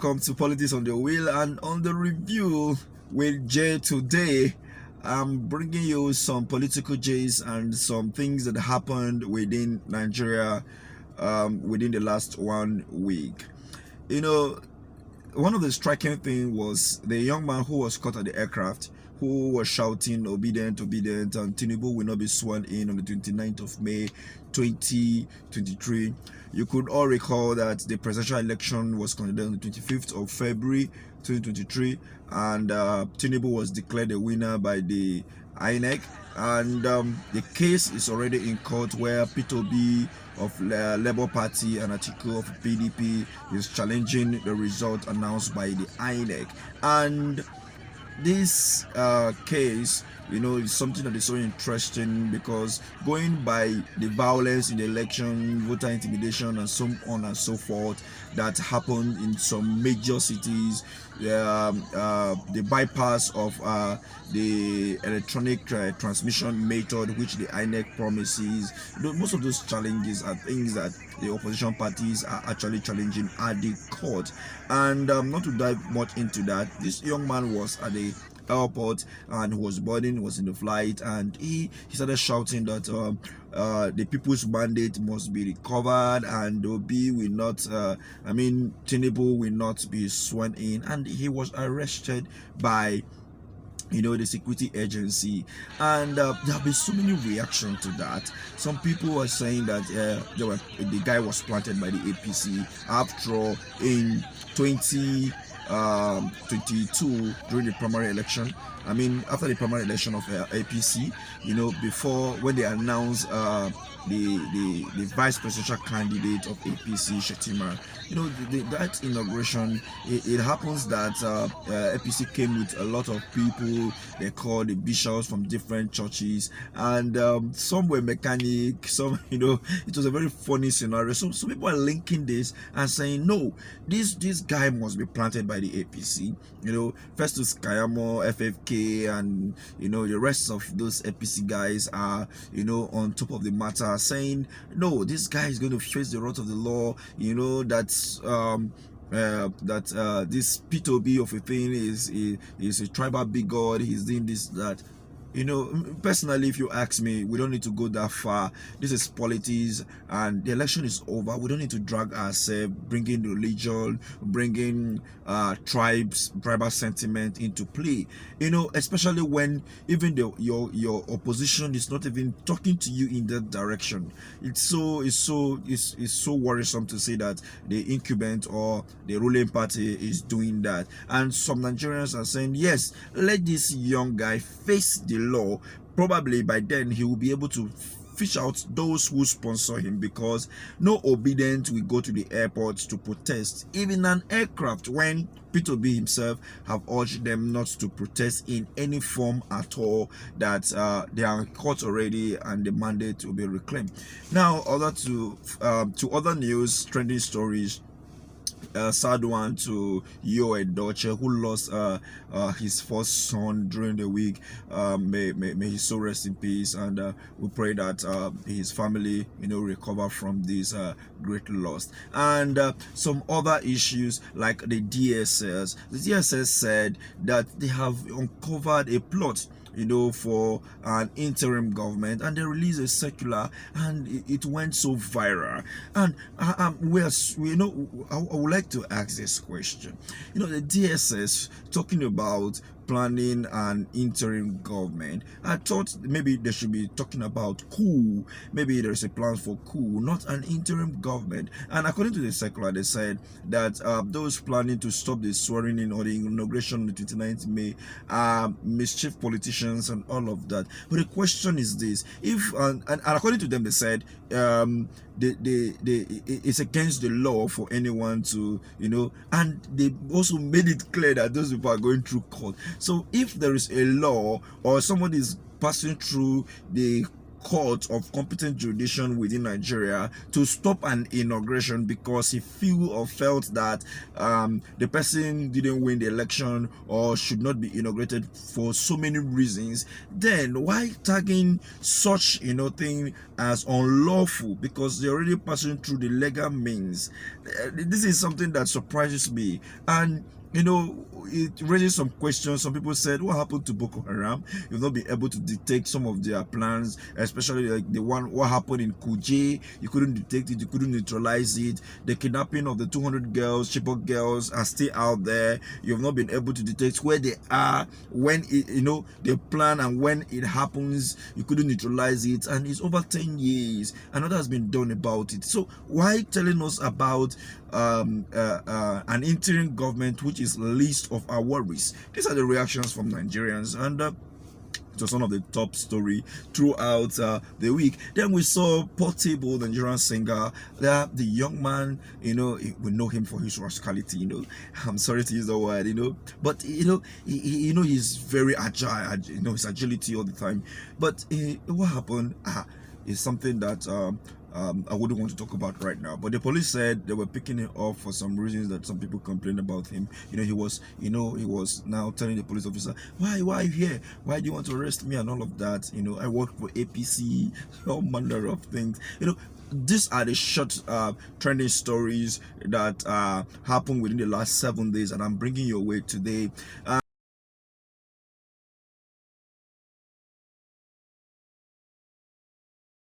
welcome to Politics on the Wheel and on the Review with Jay. Today, I'm bringing you some political J's and some things that happened within Nigeria within the last 1 week. You know, one of the striking things was the young man who was caught at the aircraft, who was shouting obedient, obedient, and Tinubu will not be sworn in on the 29th of May 2023. You could all recall that the presidential election was conducted on the 25th of February 2023, and Tinubu was declared a winner by the INEC, and the case is already in court where P2B of Labour Party and Atiku of PDP is challenging the result announced by the INEC. And this case, is something that is so interesting because going by the violence in the election, voter intimidation, and so on and so forth that happened in some major cities, the bypass of the electronic transmission method which the INEC promises, most of those challenges are things that the opposition parties are actually challenging at the court. And not to dive much into that, this young man was at the airport and was boarding, was in the flight, and he started shouting that the people's mandate must be recovered and OBI will not Tinubu will not be sworn in, and he was arrested by the security agency. And there have been so many reactions to that. Some people were saying that the guy was planted by the APC. After all, in 2022 during the primary election, after the primary election of APC, before when they announced the vice presidential candidate of APC, Shetima, that inauguration, it happens that APC came with a lot of people. They called the bishops from different churches, and some were mechanics, some, it was a very funny scenario. So people are linking this and saying, no, this guy must be planted by the APC. Festus Kayamo, FFK, and the rest of those APC guys are on top of the matter, saying no, this guy is going to face the wrath of the law. This P2B of a thing is a tribal bigot. He's doing this, that. Personally, if you ask me, we don't need to go that far. This is politics, and the election is over. We don't need to drag ourselves, bringing religion, bringing tribal sentiment into play. Especially when even your opposition is not even talking to you in that direction. It's so worrisome to say that the incumbent or the ruling party is doing that. And some Nigerians are saying, yes, let this young guy face the law. Probably by then he will be able to fish out those who sponsor him, because no obedient will go to the airport to protest, even an aircraft, when P2B himself have urged them not to protest in any form at all, that they are caught already and the mandate will be reclaimed. Now, to other news, trending stories. Sad one to Yo Edoche, who lost his first son during the week. May his soul rest in peace, and we pray that his family recover from this great loss. And some other issues like the DSS. The DSS said that they have uncovered a plot for an interim government, and they released a circular, and it went so viral. And I would like to ask this question. The DSS talking about planning an interim government. I thought maybe they should be talking about coup. Maybe there's a plan for coup, not an interim government. And according to the circular, they said that those planning to stop the swearing in or the inauguration on the 29th May are mischief politicians and all of that. But the question is this: if and according to them, they said it's against the law for anyone to and they also made it clear that those people are going through court. So if there is a law or somebody is passing through the court of competent jurisdiction within Nigeria to stop an inauguration because he felt that the person didn't win the election or should not be inaugurated for so many reasons, then why tagging such thing as unlawful because they're already passing through the legal means? This is something that surprises me. And you know, it raises some questions. Some people said, what happened to Boko Haram? You've not been able to detect some of their plans, especially like the one what happened in Kuje. You couldn't detect it, you couldn't neutralize it. The kidnapping of the 200 girls, Chibok girls, are still out there. You've not been able to detect where they are, when it, you know, the plan, and when it happens, you couldn't neutralize it. And it's over 10 years, and nothing has been done about it. So why telling us about an interim government which is least of our worries? These are the reactions from Nigerians, and it was one of the top story throughout the week. Then we saw Portable, the Nigerian singer. The young man, you know, we know him for his rascality. You know, I'm sorry to use the word, you know, but you know, he's very agile. You know, his agility all the time. But what happened is something that I wouldn't want to talk about right now. But the police said they were picking him off for some reasons that some people complained about him. You know, he was now telling the police officer, why are you here? Why do you want to arrest me and all of that? You know, I work for APC, all manner of things. You know, these are the short trending stories that happened within the last 7 days, and I'm bringing your way today.